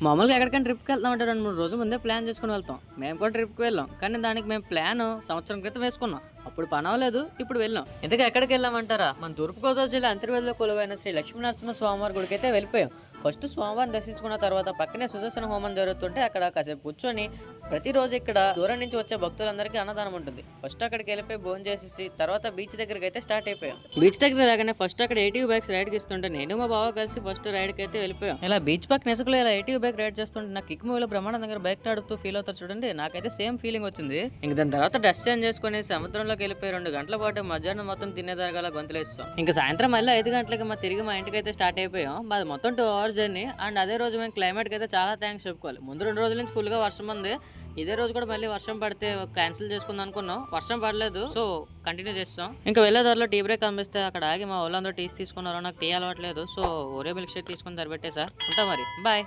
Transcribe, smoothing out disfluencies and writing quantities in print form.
మామూలుగా ఎక్కడికైనా ట్రిప్కి వెళ్తామంటే 2-3 రోజుల ముందే ప్లాన్ చేసుకుని వెళ్తాం. మేము కూడా ట్రిప్కి వెళ్ళాం, కానీ దానికి మేము ప్లాన్ సంవత్సరం క్రితం వేసుకున్నాం. అప్పుడు పని అవ్వలేదు, ఇప్పుడు వెళ్ళాం. ఇంతకీ ఎక్కడికి వెళ్ళామంటారా? మన తూర్పుగోదావరి జిల్లా అంతర్వేదిలో కొలువైన శ్రీ లక్ష్మీనరసింహ స్వామివారి గుడికి అయితే వెళ్ళిపోయాం. ఫస్ట్ స్వామివారిని దర్శించుకున్న తర్వాత పక్కనే సుదర్శన హోమం జరుగుతుంటే అక్కడ కాసేపు కూర్చొని ప్రతిరోజు ఇక్కడ దూరం నుంచి వచ్చే భక్తులందరికీ అన్నదానం ఉంటుంది. ఫస్ట్ అక్కడికి వెళ్ళిపోయి భోజనం చేసేసి తర్వాత బీచ్ దగ్గరికి అయితే స్టార్ట్ అయిపోయాం. బీచ్ దగ్గర రాగానే ఫస్ట్ అక్కడ ఏటీవీ బైక్స్ రైడ్కి ఇస్తుంటే నేను మా బావ కలిసి ఫస్ట్ రైడ్కి అయితే వెళ్ళిపోయాం. ఇలా బీచ్ పక్కన ఇసుకలో ఇలా ఏటీవీ బైక్ రైడ్ చేస్తుంటే నాకు కిక్ మూవీలో బ్రహ్మాండం దగ్గర బైక్ నడుపుతూ ఫీల్ అవుతారు చూడండి, నాకైతే సేమ్ ఫీలింగ్ వచ్చింది. ఇంక దాని తర్వాత డ్రెస్ చేంజ్ చేసుకుని సముద్రంలోకి వెళ్ళిపోయి 2 గంటల పాటు మధ్యాహ్నం మొత్తం తినేదాకా గొంతులేస్తాం. ఇంకా సాయంత్రం మళ్ళీ 5 గంటలకి తిరిగి మా ఇంటికి అయితే స్టార్ట్ అయిపోయాం. మాది మొత్తం 2 hours జర్నీ. అండ్ అదే రోజు మేము క్లైమేట్కి అయితే చాలా థ్యాంక్స్ చెప్పుకోవాలి. ముందు 2 రోజుల నుంచి ఫుల్గా వర్షం ఉంది. ఇదే రోజు కూడా మళ్ళీ వర్షం పడితే క్యాన్సిల్ చేసుకుందాం అనుకున్నాం, వర్షం పడలేదు, సో కంటిన్యూ చేస్తాం. ఇంకా వెళ్ళే దారిలో టీ బ్రేక్ కనిపిస్తే అక్కడ ఆగి మా వాళ్ళందరూ టీ తీసుకున్నారు. నాకు టీ అలవాట్లేదు, సో ఓరియో మిల్క్ షేక్ తీసుకుని సరిపెట్టేసా. ఉంటా మరి, బాయ్.